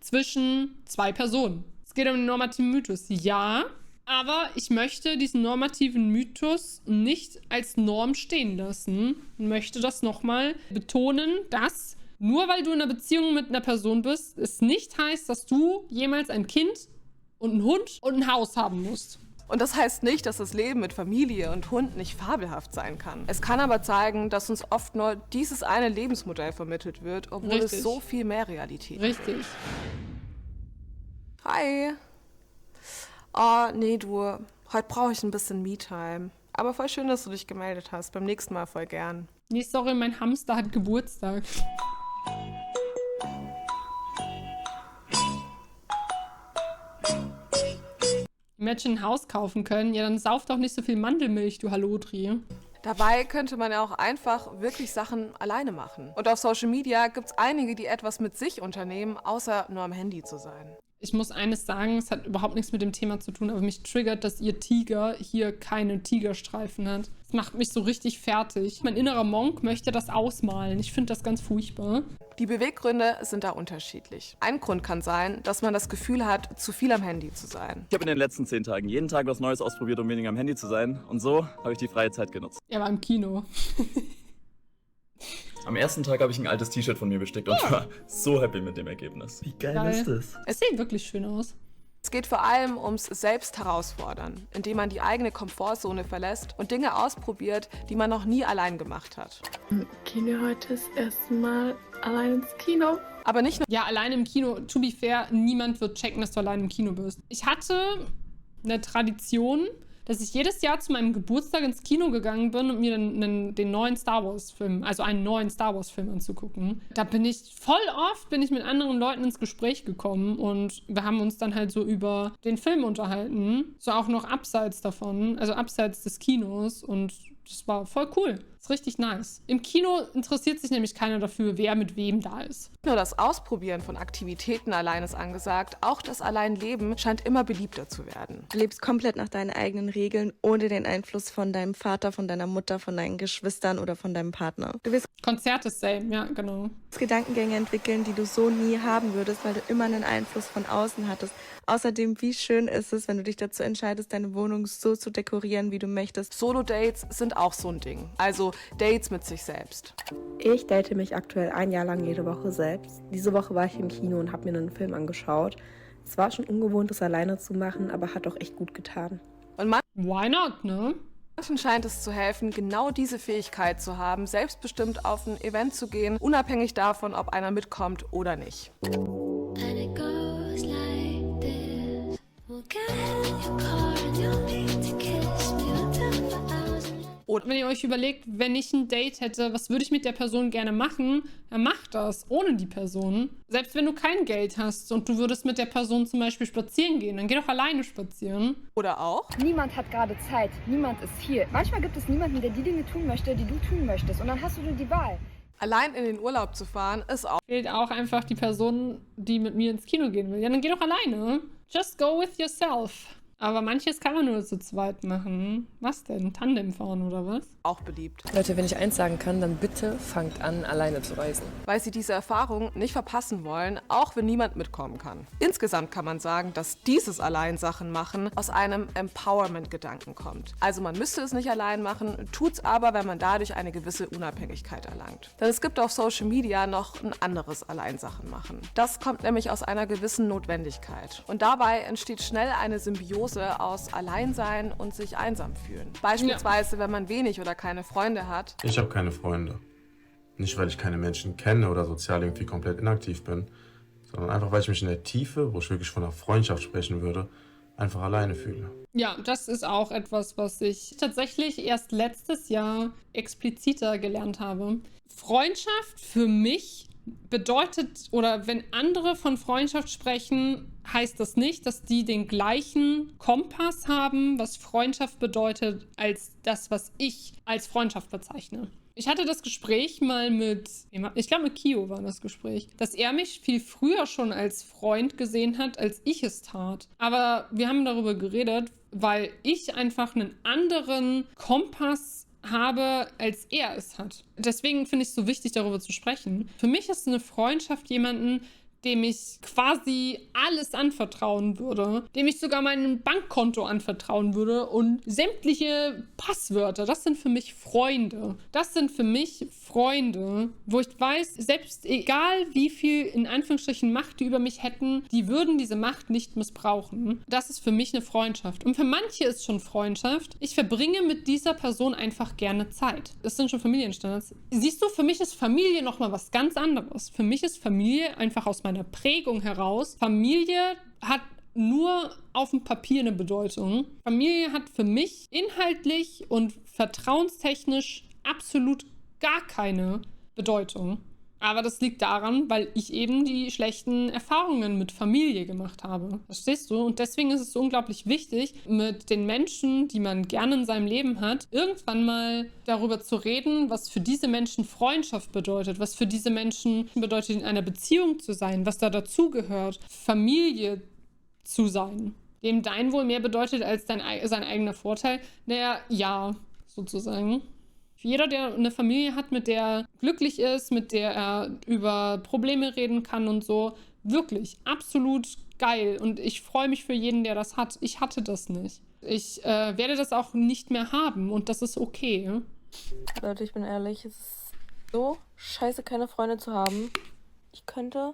zwischen zwei Personen. Es geht um den normativen Mythos. Ja, aber ich möchte diesen normativen Mythos nicht als Norm stehen lassen und möchte das nochmal betonen, dass nur weil du in einer Beziehung mit einer Person bist, es nicht heißt, dass du jemals ein Kind und einen Hund und ein Haus haben musst. Und das heißt nicht, dass das Leben mit Familie und Hund nicht fabelhaft sein kann. Es kann aber zeigen, dass uns oft nur dieses eine Lebensmodell vermittelt wird, obwohl es so viel mehr Realität hat. Richtig. Hi. Oh, nee, du. Heute brauche ich ein bisschen Me-Time. Aber voll schön, dass du dich gemeldet hast. Beim nächsten Mal voll gern. Nee, sorry, mein Hamster hat Geburtstag. Mädchen ein Haus kaufen können, ja, dann sauf doch nicht so viel Mandelmilch, du Hallodri. Dabei könnte man ja auch einfach wirklich Sachen alleine machen. Und auf Social Media gibt es einige, die etwas mit sich unternehmen, außer nur am Handy zu sein. Ich muss eines sagen, es hat überhaupt nichts mit dem Thema zu tun, aber mich triggert, dass ihr Tiger hier keine Tigerstreifen hat. Das macht mich so richtig fertig. Mein innerer Monk möchte das ausmalen. Ich finde das ganz furchtbar. Die Beweggründe sind da unterschiedlich. Ein Grund kann sein, dass man das Gefühl hat, zu viel am Handy zu sein. Ich habe in den letzten 10 Tagen jeden Tag was Neues ausprobiert, um weniger am Handy zu sein. Und so habe ich die freie Zeit genutzt. Er war im Kino. Am ersten Tag habe ich ein altes T-Shirt von mir bestickt und war so happy mit dem Ergebnis. Wie geil ist das? Es sieht wirklich schön aus. Es geht vor allem ums Selbstherausfordern, indem man die eigene Komfortzone verlässt und Dinge ausprobiert, die man noch nie allein gemacht hat. Gehen wir heute das erste Mal allein ins Kino? Aber nicht nur... Ja, allein im Kino. To be fair, niemand wird checken, dass du allein im Kino bist. Ich hatte eine Tradition, dass ich jedes Jahr zu meinem Geburtstag ins Kino gegangen bin, um mir den neuen Star Wars-Film, also einen neuen Star Wars-Film anzugucken. Da bin ich mit anderen Leuten ins Gespräch gekommen und wir haben uns dann halt so über den Film unterhalten. So auch noch abseits davon, also abseits des Kinos, und das war voll cool. Ist richtig nice. Im Kino interessiert sich nämlich keiner dafür, wer mit wem da ist. Nicht nur das Ausprobieren von Aktivitäten allein ist angesagt, auch das Alleinleben scheint immer beliebter zu werden. Du lebst komplett nach deinen eigenen Regeln, ohne den Einfluss von deinem Vater, von deiner Mutter, von deinen Geschwistern oder von deinem Partner. Du wirst Konzerte same, ja, genau. Gedankengänge entwickeln, die du so nie haben würdest, weil du immer einen Einfluss von außen hattest. Außerdem, wie schön ist es, wenn du dich dazu entscheidest, deine Wohnung so zu dekorieren, wie du möchtest. Solo-Dates sind auch so ein Ding. Also Dates mit sich selbst. Ich date mich aktuell 1 Jahr lang jede Woche selbst. Diese Woche war ich im Kino und habe mir einen Film angeschaut. Es war schon ungewohnt, das alleine zu machen, aber hat auch echt gut getan. Und why not, ne? Manchen scheint es zu helfen, genau diese Fähigkeit zu haben, selbstbestimmt auf ein Event zu gehen, unabhängig davon, ob einer mitkommt oder nicht. Und wenn ihr euch überlegt, wenn ich ein Date hätte, was würde ich mit der Person gerne machen, dann mach das ohne die Person. Selbst wenn du kein Geld hast und du würdest mit der Person zum Beispiel spazieren gehen, dann geh doch alleine spazieren. Oder auch? Niemand hat gerade Zeit, niemand ist hier. Manchmal gibt es niemanden, der die Dinge tun möchte, die du tun möchtest. Und dann hast du nur die Wahl. Allein in den Urlaub zu fahren, ist auch... Fehlt auch einfach die Person, die mit mir ins Kino gehen will. Ja, dann geh doch alleine. Just go with yourself. Aber manches kann man nur zu zweit machen. Was denn? Tandem fahren oder was? Auch beliebt. Leute, wenn ich eins sagen kann, dann bitte fangt an, alleine zu reisen. Weil sie diese Erfahrung nicht verpassen wollen, auch wenn niemand mitkommen kann. Insgesamt kann man sagen, dass dieses Alleinsachen machen aus einem Empowerment-Gedanken kommt. Also man müsste es nicht allein machen, tut's aber, wenn man dadurch eine gewisse Unabhängigkeit erlangt. Denn es gibt auf Social Media noch ein anderes Alleinsachen machen. Das kommt nämlich aus einer gewissen Notwendigkeit. Und dabei entsteht schnell eine Symbiose aus Alleinsein und sich einsam fühlen. Beispielsweise, wenn man wenig oder keine Freunde hat. Ich habe keine Freunde. Nicht, weil ich keine Menschen kenne oder sozial irgendwie komplett inaktiv bin, sondern einfach, weil ich mich in der Tiefe, wo ich wirklich von einer Freundschaft sprechen würde, einfach alleine fühle. Ja, das ist auch etwas, was ich tatsächlich erst letztes Jahr expliziter gelernt habe. Freundschaft für mich bedeutet, oder wenn andere von Freundschaft sprechen, heißt das nicht, dass die den gleichen Kompass haben, was Freundschaft bedeutet, als das, was ich als Freundschaft bezeichne. Ich hatte das Gespräch mal ich glaube mit Kio war das Gespräch, dass er mich viel früher schon als Freund gesehen hat, als ich es tat. Aber wir haben darüber geredet, weil ich einfach einen anderen Kompass habe, als er es hat. Deswegen finde ich es so wichtig, darüber zu sprechen. Für mich ist eine Freundschaft jemanden, dem ich quasi alles anvertrauen würde, dem ich sogar mein Bankkonto anvertrauen würde und sämtliche Passwörter. Das sind für mich Freunde. Das sind für mich Freunde, wo ich weiß, selbst egal wie viel in Anführungsstrichen Macht die über mich hätten, die würden diese Macht nicht missbrauchen. Das ist für mich eine Freundschaft. Und für manche ist schon Freundschaft, ich verbringe mit dieser Person einfach gerne Zeit. Das sind schon Familienstandards. Siehst du, für mich ist Familie nochmal was ganz anderes. Für mich ist Familie einfach aus meiner Prägung heraus. Familie hat nur auf dem Papier eine Bedeutung. Familie hat für mich inhaltlich und vertrauenstechnisch absolut gar keine Bedeutung. Aber das liegt daran, weil ich eben die schlechten Erfahrungen mit Familie gemacht habe. Verstehst du? Und deswegen ist es so unglaublich wichtig, mit den Menschen, die man gerne in seinem Leben hat, irgendwann mal darüber zu reden, was für diese Menschen Freundschaft bedeutet, was für diese Menschen bedeutet, in einer Beziehung zu sein, was da dazugehört, Familie zu sein. Dem dein Wohl mehr bedeutet als sein eigener Vorteil. Naja, ja, sozusagen. Jeder, der eine Familie hat, mit der er glücklich ist, mit der er über Probleme reden kann und so, wirklich absolut geil. Und ich freue mich für jeden, der das hat. Ich hatte das nicht. Ich werde das auch nicht mehr haben und das ist okay. Leute, ich bin ehrlich, es ist so scheiße, keine Freunde zu haben. Ich könnte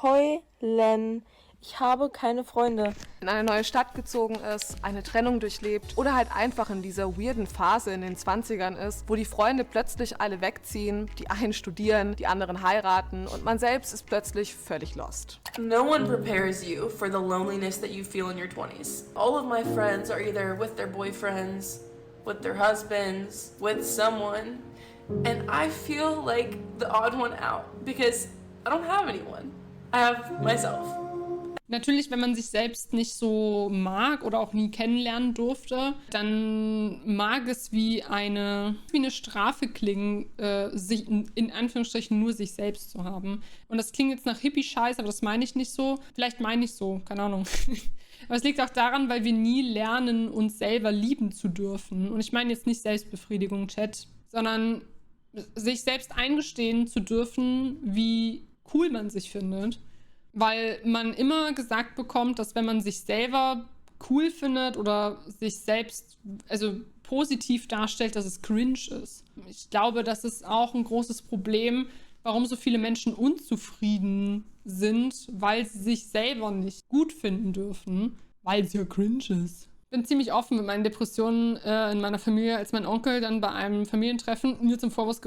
heulen. Ich habe keine Freunde. In eine neue Stadt gezogen ist, eine Trennung durchlebt oder halt einfach in dieser weirden Phase in den 20ern ist, wo die Freunde plötzlich alle wegziehen, die einen studieren, die anderen heiraten und man selbst ist plötzlich völlig lost. No one prepares you for the loneliness that you feel in your 20s. All of my friends are either with their boyfriends, with their husbands, with someone, and I feel like the odd one out because I don't have anyone. I have myself. Natürlich, wenn man sich selbst nicht so mag oder auch nie kennenlernen durfte, dann mag es wie eine Strafe klingen, sich in Anführungsstrichen nur sich selbst zu haben. Und das klingt jetzt nach Hippie-Scheiß, aber das meine ich nicht so. Vielleicht meine ich so, keine Ahnung. Aber es liegt auch daran, weil wir nie lernen, uns selber lieben zu dürfen. Und ich meine jetzt nicht Selbstbefriedigung, Chat, sondern sich selbst eingestehen zu dürfen, wie cool man sich findet. Weil man immer gesagt bekommt, dass wenn man sich selber cool findet oder sich selbst positiv darstellt, dass es cringe ist. Ich glaube, das ist auch ein großes Problem, warum so viele Menschen unzufrieden sind, weil sie sich selber nicht gut finden dürfen, weil es ja cringe ist. Ich bin ziemlich offen mit meinen Depressionen in meiner Familie, als mein Onkel dann bei einem Familientreffen mir zum Vorwurf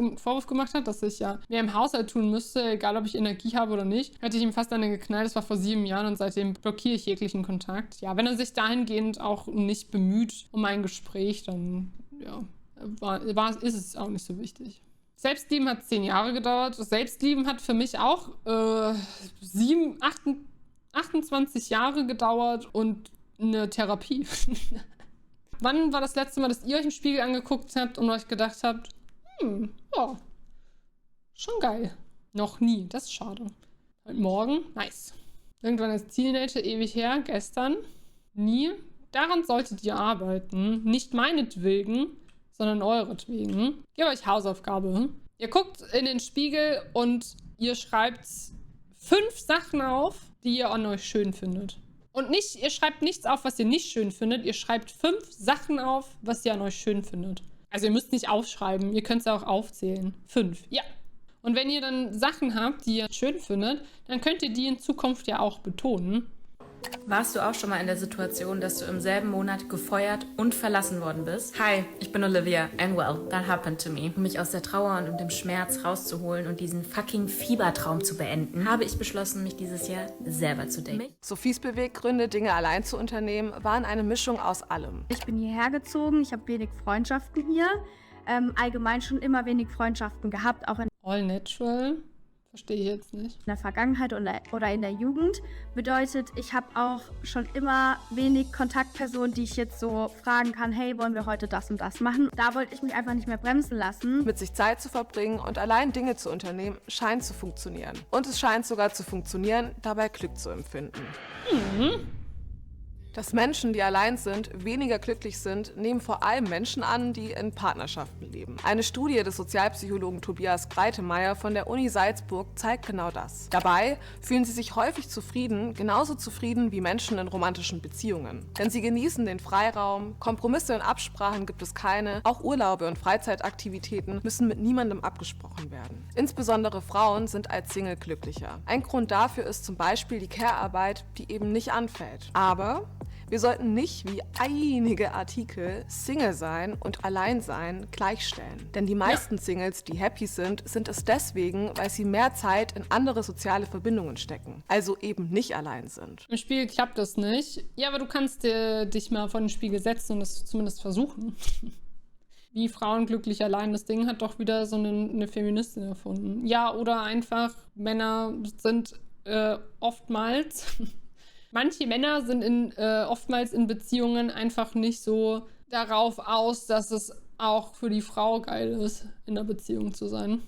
gemacht hat, dass ich ja mehr im Haushalt tun müsste, egal ob ich Energie habe oder nicht. Hatte ich ihm fast eine geknallt, das war vor 7 Jahren und seitdem blockiere ich jeglichen Kontakt. Ja, wenn er sich dahingehend auch nicht bemüht um ein Gespräch, dann ja, ist es auch nicht so wichtig. Selbstlieben hat 10 Jahre gedauert. Selbstlieben hat für mich auch 28 Jahre gedauert und eine Therapie. Wann war das letzte Mal, dass ihr euch im Spiegel angeguckt habt und euch gedacht habt, ja, schon geil. Noch nie, das ist schade. Heute Morgen, nice. Irgendwann als Teenager, ewig her, gestern, nie. Daran solltet ihr arbeiten. Nicht meinetwegen, sondern euretwegen. Ich gebe euch Hausaufgabe. Ihr guckt in den Spiegel und ihr schreibt 5 Sachen auf, die ihr an euch schön findet. Und nicht, ihr schreibt nichts auf, was ihr nicht schön findet. Ihr schreibt 5 Sachen auf, was ihr an euch schön findet. Also ihr müsst nicht aufschreiben, ihr könnt es auch aufzählen. 5, ja. Und wenn ihr dann Sachen habt, die ihr schön findet, dann könnt ihr die in Zukunft ja auch betonen. Warst du auch schon mal in der Situation, dass du im selben Monat gefeuert und verlassen worden bist? Hi, ich bin Olivia and well, that happened to me. Um mich aus der Trauer und dem Schmerz rauszuholen und diesen fucking Fiebertraum zu beenden, habe ich beschlossen, mich dieses Jahr selber zu daten. Sophies Beweggründe, Dinge allein zu unternehmen, waren eine Mischung aus allem. Ich bin hierher gezogen, ich habe wenig Freundschaften hier. Allgemein schon immer wenig Freundschaften gehabt, auch in All natural? Verstehe ich jetzt nicht. In der Vergangenheit oder in der Jugend. Bedeutet, ich habe auch schon immer wenig Kontaktpersonen, die ich jetzt so fragen kann, hey, wollen wir heute das und das machen? Da wollte ich mich einfach nicht mehr bremsen lassen. Mit sich Zeit zu verbringen und allein Dinge zu unternehmen, scheint zu funktionieren. Und es scheint sogar zu funktionieren, dabei Glück zu empfinden. Dass Menschen, die allein sind, weniger glücklich sind, nehmen vor allem Menschen an, die in Partnerschaften leben. Eine Studie des Sozialpsychologen Tobias Breitemeyer von der Uni Salzburg zeigt genau das. Dabei fühlen sie sich häufig zufrieden, genauso zufrieden wie Menschen in romantischen Beziehungen. Denn sie genießen den Freiraum, Kompromisse und Absprachen gibt es keine, auch Urlaube und Freizeitaktivitäten müssen mit niemandem abgesprochen werden. Insbesondere Frauen sind als Single glücklicher. Ein Grund dafür ist zum Beispiel die Care-Arbeit, die eben nicht anfällt. Aber wir sollten nicht, wie einige Artikel, Single sein und Alleinsein gleichstellen. Denn die meisten Singles, die happy sind, sind es deswegen, weil sie mehr Zeit in andere soziale Verbindungen stecken. Also eben nicht allein sind. Im Spiegel klappt das nicht. Ja, aber du kannst dich mal vor den Spiegel setzen und das zumindest versuchen. Wie Frauen glücklich allein. Das Ding hat doch wieder so eine Feministin erfunden. Ja, oder einfach Männer sind oftmals... Manche Männer sind oftmals in Beziehungen einfach nicht so darauf aus, dass es auch für die Frau geil ist, in einer Beziehung zu sein.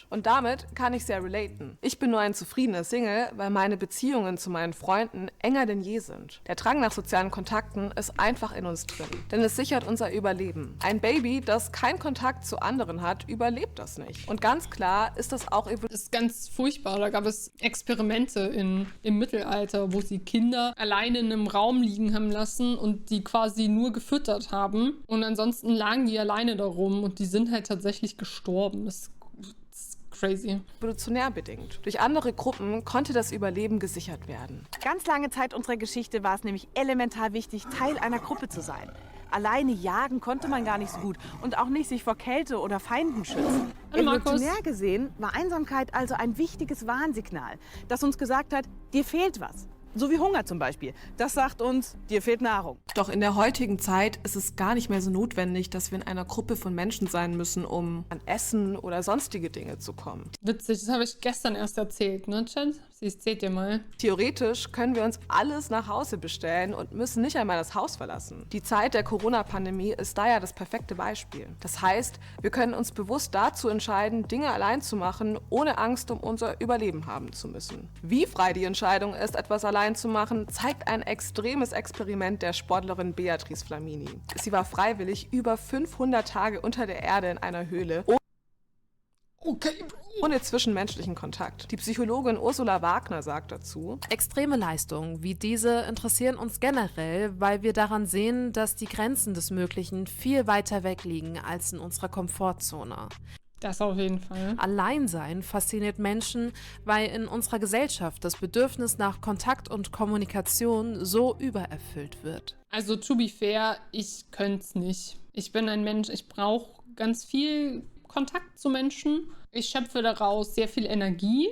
Und damit kann ich sehr relaten. Ich bin nur ein zufriedener Single, weil meine Beziehungen zu meinen Freunden enger denn je sind. Der Drang nach sozialen Kontakten ist einfach in uns drin, denn es sichert unser Überleben. Ein Baby, das keinen Kontakt zu anderen hat, überlebt das nicht. Und ganz klar ist das auch... Das ist ganz furchtbar. Da gab es Experimente im Mittelalter, wo sie Kinder alleine in einem Raum liegen haben lassen und die quasi nur gefüttert haben. Und ansonsten lagen die alleine da rum und die sind halt tatsächlich gestorben. Das ist crazy. Evolutionär bedingt. Durch andere Gruppen konnte das Überleben gesichert werden. Ganz lange Zeit unserer Geschichte war es nämlich elementar wichtig, Teil einer Gruppe zu sein. Alleine jagen konnte man gar nicht so gut und auch nicht sich vor Kälte oder Feinden schützen. Evolutionär gesehen war Einsamkeit also ein wichtiges Warnsignal, das uns gesagt hat, dir fehlt was. So wie Hunger zum Beispiel. Das sagt uns, dir fehlt Nahrung. Doch in der heutigen Zeit ist es gar nicht mehr so notwendig, dass wir in einer Gruppe von Menschen sein müssen, um an Essen oder sonstige Dinge zu kommen. Witzig, das habe ich gestern erst erzählt, ne, Chat? Seht ihr mal. Theoretisch können wir uns alles nach Hause bestellen und müssen nicht einmal das Haus verlassen. Die Zeit der Corona-Pandemie ist da ja das perfekte Beispiel. Das heißt, wir können uns bewusst dazu entscheiden, Dinge allein zu machen, ohne Angst um unser Überleben haben zu müssen. Wie frei die Entscheidung ist, etwas allein zu machen, zeigt ein extremes Experiment der Sportlerin Beatrice Flamini. Sie war freiwillig über 500 Tage unter der Erde in einer Höhle, ohne zwischenmenschlichen Kontakt. Die Psychologin Ursula Wagner sagt dazu: Extreme Leistungen wie diese interessieren uns generell, weil wir daran sehen, dass die Grenzen des Möglichen viel weiter weg liegen als in unserer Komfortzone. Das auf jeden Fall. Alleinsein fasziniert Menschen, weil in unserer Gesellschaft das Bedürfnis nach Kontakt und Kommunikation so übererfüllt wird. Also to be fair, ich könnte es nicht. Ich bin ein Mensch, ich brauche ganz viel Kontakt zu Menschen. Ich schöpfe daraus sehr viel Energie.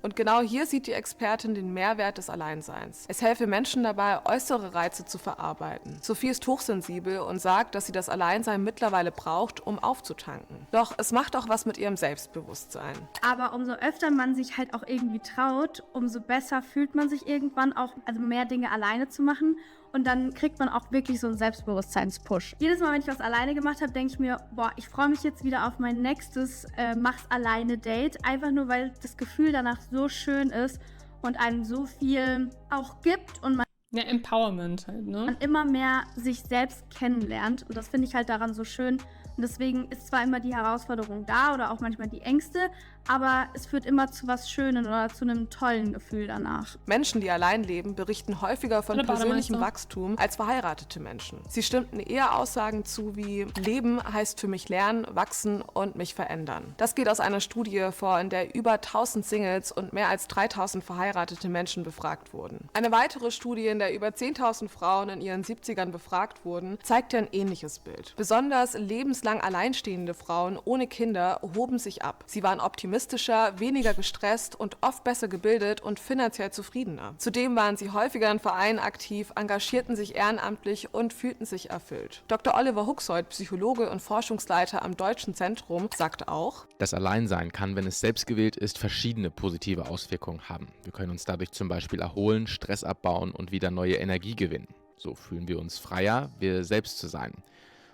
Und genau hier sieht die Expertin den Mehrwert des Alleinseins. Es helfe Menschen dabei, äußere Reize zu verarbeiten. Sophie ist hochsensibel und sagt, dass sie das Alleinsein mittlerweile braucht, um aufzutanken. Doch es macht auch was mit ihrem Selbstbewusstsein. Aber umso öfter man sich halt auch irgendwie traut, umso besser fühlt man sich irgendwann auch, also mehr Dinge alleine zu machen. Und dann kriegt man auch wirklich so einen Selbstbewusstseinspush. Jedes Mal, wenn ich was alleine gemacht habe, denke ich mir, boah, ich freue mich jetzt wieder auf mein nächstes Mach's-alleine-Date. Einfach nur, weil das Gefühl danach so schön ist und einem so viel auch gibt und man Empowerment halt, ne? Man immer mehr sich selbst kennenlernt. Und das finde ich halt daran so schön. Und deswegen ist zwar immer die Herausforderung da oder auch manchmal die Ängste, aber es führt immer zu was Schönen oder zu einem tollen Gefühl danach. Menschen, die allein leben, berichten häufiger von persönlichem Wachstum als verheiratete Menschen. Sie stimmten eher Aussagen zu wie: Leben heißt für mich lernen, wachsen und mich verändern. Das geht aus einer Studie vor, in der über 1000 Singles und mehr als 3000 verheiratete Menschen befragt wurden. Eine weitere Studie, in der über 10.000 Frauen in ihren 70ern befragt wurden, zeigte ein ähnliches Bild. Besonders lebenslang alleinstehende Frauen ohne Kinder hoben sich ab. Sie waren optimistischer, weniger gestresst und oft besser gebildet und finanziell zufriedener. Zudem waren sie häufiger in Vereinen aktiv, engagierten sich ehrenamtlich und fühlten sich erfüllt. Dr. Oliver Huxold, Psychologe und Forschungsleiter am Deutschen Zentrum, sagt auch: Das Alleinsein kann, wenn es selbst gewählt ist, verschiedene positive Auswirkungen haben. Wir können uns dadurch zum Beispiel erholen, Stress abbauen und wieder neue Energie gewinnen. So fühlen wir uns freier, wir selbst zu sein.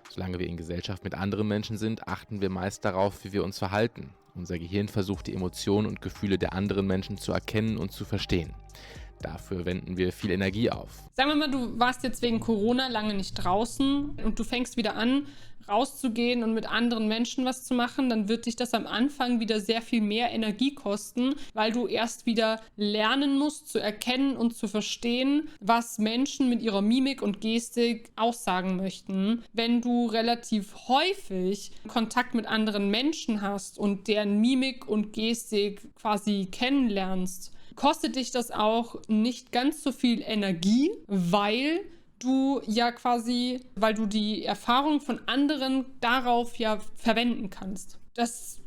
Solange wir in Gesellschaft mit anderen Menschen sind, achten wir meist darauf, wie wir uns verhalten. Unser Gehirn versucht, die Emotionen und Gefühle der anderen Menschen zu erkennen und zu verstehen. Dafür wenden wir viel Energie auf. Sagen wir mal, du warst jetzt wegen Corona lange nicht draußen und du fängst wieder an, rauszugehen und mit anderen Menschen was zu machen, dann wird dich das am Anfang wieder sehr viel mehr Energie kosten, weil du erst wieder lernen musst, zu erkennen und zu verstehen, was Menschen mit ihrer Mimik und Gestik aussagen möchten. Wenn du relativ häufig Kontakt mit anderen Menschen hast und deren Mimik und Gestik quasi kennenlernst, kostet dich das auch nicht ganz so viel Energie, weil du die Erfahrung von anderen darauf ja verwenden kannst. Das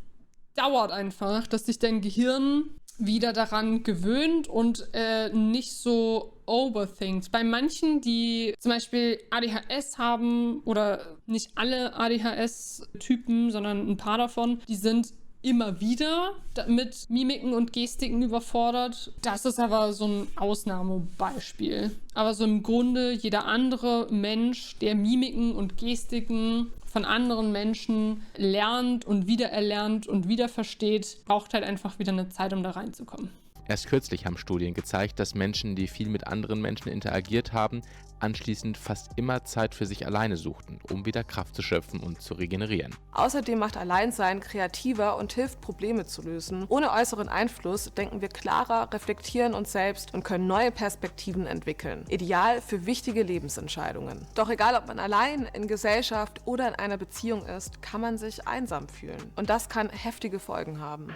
dauert einfach, dass sich dein Gehirn wieder daran gewöhnt und nicht so overthinkt. Bei manchen, die zum Beispiel ADHS haben, oder nicht alle ADHS-Typen, sondern ein paar davon, die sind immer wieder mit Mimiken und Gestiken überfordert. Das ist aber so ein Ausnahmebeispiel. Aber so im Grunde jeder andere Mensch, der Mimiken und Gestiken von anderen Menschen lernt und wieder erlernt und wieder versteht, braucht halt einfach wieder eine Zeit, um da reinzukommen. Erst kürzlich haben Studien gezeigt, dass Menschen, die viel mit anderen Menschen interagiert haben, anschließend fast immer Zeit für sich alleine suchten, um wieder Kraft zu schöpfen und zu regenerieren. Außerdem macht Alleinsein kreativer und hilft, Probleme zu lösen. Ohne äußeren Einfluss denken wir klarer, reflektieren uns selbst und können neue Perspektiven entwickeln. Ideal für wichtige Lebensentscheidungen. Doch egal, ob man allein, in Gesellschaft oder in einer Beziehung ist, kann man sich einsam fühlen. Und das kann heftige Folgen haben.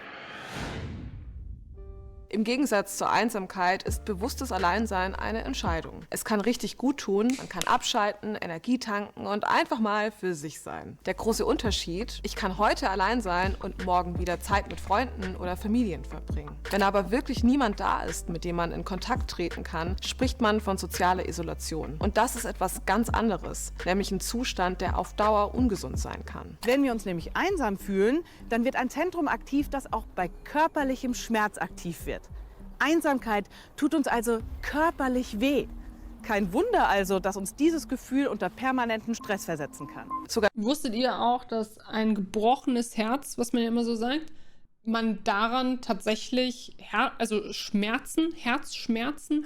Im Gegensatz zur Einsamkeit ist bewusstes Alleinsein eine Entscheidung. Es kann richtig gut tun, man kann abschalten, Energie tanken und einfach mal für sich sein. Der große Unterschied: Ich kann heute allein sein und morgen wieder Zeit mit Freunden oder Familien verbringen. Wenn aber wirklich niemand da ist, mit dem man in Kontakt treten kann, spricht man von sozialer Isolation. Und das ist etwas ganz anderes, nämlich ein Zustand, der auf Dauer ungesund sein kann. Wenn wir uns nämlich einsam fühlen, dann wird ein Zentrum aktiv, das auch bei körperlichem Schmerz aktiv wird. Einsamkeit tut uns also körperlich weh. Kein Wunder also, dass uns dieses Gefühl unter permanentem Stress versetzen kann. Wusstet ihr auch, dass ein gebrochenes Herz, was man ja immer so sagt, man daran tatsächlich Herzschmerzen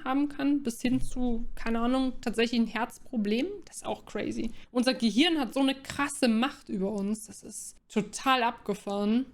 haben kann, bis hin zu, keine Ahnung, tatsächlich ein Herzproblem? Das ist auch crazy. Unser Gehirn hat so eine krasse Macht über uns. Das ist total abgefahren.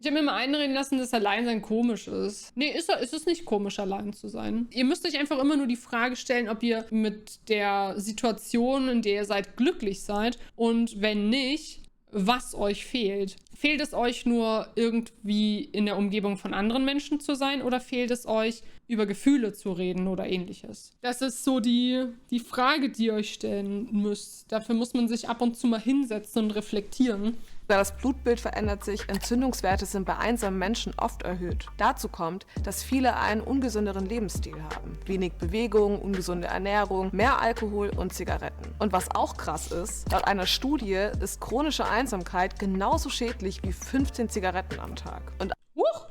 Ich habe mir mal einreden lassen, dass Alleinsein komisch ist. Nee, ist es nicht komisch, allein zu sein. Ihr müsst euch einfach immer nur die Frage stellen, ob ihr mit der Situation, in der ihr seid, glücklich seid. Und wenn nicht, was euch fehlt. Fehlt es euch nur irgendwie in der Umgebung von anderen Menschen zu sein oder fehlt es euch, über Gefühle zu reden oder ähnliches? Das ist so die Frage, die ihr euch stellen müsst. Dafür muss man sich ab und zu mal hinsetzen und reflektieren. Das Blutbild verändert sich, Entzündungswerte sind bei einsamen Menschen oft erhöht. Dazu kommt, dass viele einen ungesünderen Lebensstil haben. Wenig Bewegung, ungesunde Ernährung, mehr Alkohol und Zigaretten. Und was auch krass ist, laut einer Studie ist chronische Einsamkeit genauso schädlich wie 15 Zigaretten am Tag. Und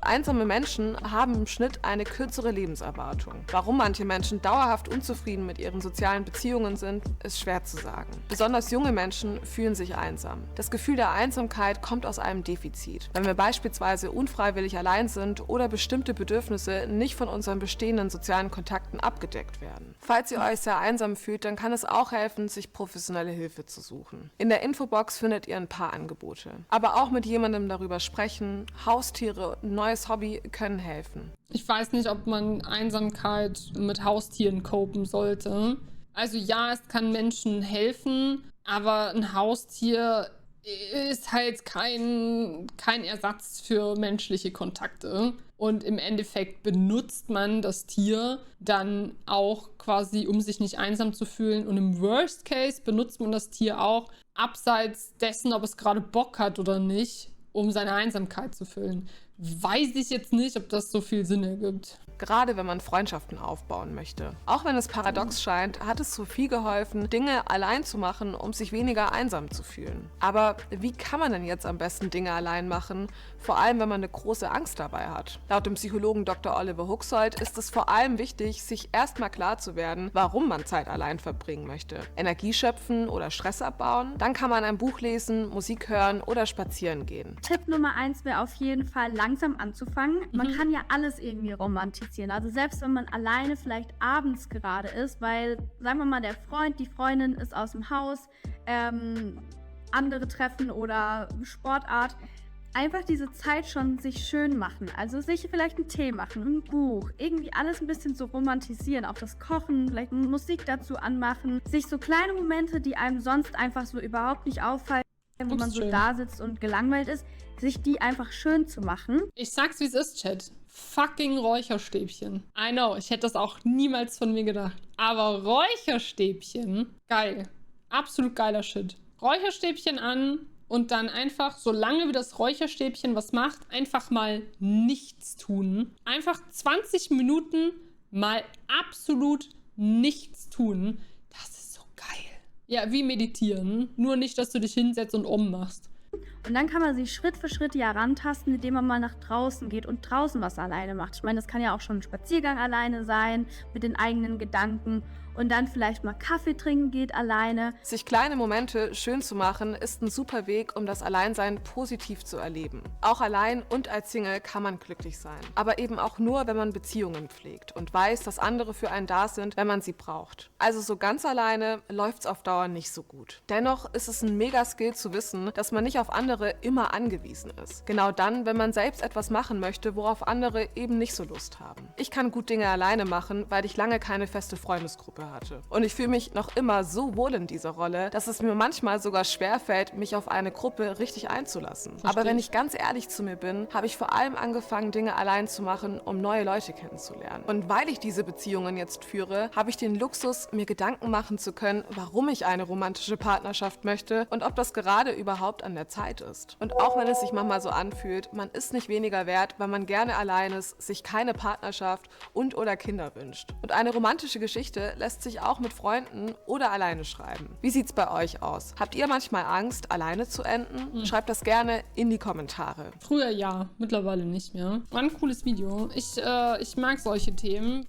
einsame Menschen haben im Schnitt eine kürzere Lebenserwartung. Warum manche Menschen dauerhaft unzufrieden mit ihren sozialen Beziehungen sind, ist schwer zu sagen. Besonders junge Menschen fühlen sich einsam. Das Gefühl der Einsamkeit kommt aus einem Defizit. Wenn wir beispielsweise unfreiwillig allein sind oder bestimmte Bedürfnisse nicht von unseren bestehenden sozialen Kontakten abgedeckt werden. Falls ihr euch sehr einsam fühlt, dann kann es auch helfen, sich professionelle Hilfe zu suchen. In der Infobox findet ihr ein paar Angebote. Aber auch mit jemandem darüber sprechen, Haustiere, neues Hobby können helfen. Ich weiß nicht, ob man Einsamkeit mit Haustieren copen sollte. Also ja, es kann Menschen helfen, aber ein Haustier ist halt kein Ersatz für menschliche Kontakte. Und im Endeffekt benutzt man das Tier dann auch quasi, um sich nicht einsam zu fühlen. Und im Worst Case benutzt man das Tier auch, abseits dessen, ob es gerade Bock hat oder nicht, um seine Einsamkeit zu füllen. Weiß ich jetzt nicht, ob das so viel Sinn ergibt. Gerade wenn man Freundschaften aufbauen möchte. Auch wenn es paradox scheint, hat es Sophie geholfen, Dinge allein zu machen, um sich weniger einsam zu fühlen. Aber wie kann man denn jetzt am besten Dinge allein machen? Vor allem, wenn man eine große Angst dabei hat. Laut dem Psychologen Dr. Oliver Huxold ist es vor allem wichtig, sich erstmal klar zu werden, warum man Zeit allein verbringen möchte. Energie schöpfen oder Stress abbauen? Dann kann man ein Buch lesen, Musik hören oder spazieren gehen. Tipp Nummer 1 wäre auf jeden Fall, langsam anzufangen. Man kann ja alles irgendwie romantisieren. Also selbst wenn man alleine vielleicht abends gerade ist, weil, sagen wir mal, der Freund, die Freundin ist aus dem Haus, andere Treffen oder Sportart, einfach diese Zeit schon sich schön machen. Also sich vielleicht einen Tee machen, ein Buch, irgendwie alles ein bisschen so romantisieren. Auch das Kochen, vielleicht Musik dazu anmachen. Sich so kleine Momente, die einem sonst einfach so überhaupt nicht auffallen, wo man so da sitzt und gelangweilt ist, sich die einfach schön zu machen. Ich sag's, wie es ist, Chat. Fucking Räucherstäbchen. I know, ich hätte das auch niemals von mir gedacht. Aber Räucherstäbchen, geil. Absolut geiler Shit. Räucherstäbchen an und dann einfach, solange wie das Räucherstäbchen was macht, einfach mal nichts tun. Einfach 20 Minuten mal absolut nichts tun. Das ist so geil. Ja, wie meditieren. Nur nicht, dass du dich hinsetzt und ummachst. Und dann kann man sich Schritt für Schritt ja rantasten, indem man mal nach draußen geht und draußen was alleine macht. Ich meine, das kann ja auch schon ein Spaziergang alleine sein, mit den eigenen Gedanken. und dann vielleicht mal Kaffee trinken geht alleine. Sich kleine Momente schön zu machen, ist ein super Weg, um das Alleinsein positiv zu erleben. Auch allein und als Single kann man glücklich sein. Aber eben auch nur, wenn man Beziehungen pflegt und weiß, dass andere für einen da sind, wenn man sie braucht. Also so ganz alleine läuft's auf Dauer nicht so gut. Dennoch ist es ein Mega-Skill zu wissen, dass man nicht auf andere immer angewiesen ist. Genau dann, wenn man selbst etwas machen möchte, worauf andere eben nicht so Lust haben. Ich kann gut Dinge alleine machen, weil ich lange keine feste Freundesgruppe hatte. Und ich fühle mich noch immer so wohl in dieser Rolle, dass es mir manchmal sogar schwerfällt, mich auf eine Gruppe richtig einzulassen. Aber wenn ich ganz ehrlich zu mir bin, habe ich vor allem angefangen, Dinge allein zu machen, um neue Leute kennenzulernen. Und weil ich diese Beziehungen jetzt führe, habe ich den Luxus, mir Gedanken machen zu können, warum ich eine romantische Partnerschaft möchte und ob das gerade überhaupt an der Zeit ist. Und auch wenn es sich manchmal so anfühlt, man ist nicht weniger wert, weil man gerne allein ist, sich keine Partnerschaft und oder Kinder wünscht. Und eine romantische Geschichte lässt sich auch mit Freunden oder alleine schreiben. Wie sieht's bei euch aus? Habt ihr manchmal Angst, alleine zu enden? Schreibt das gerne in die Kommentare. Früher ja, mittlerweile nicht mehr. War ein cooles Video. Ich mag solche Themen.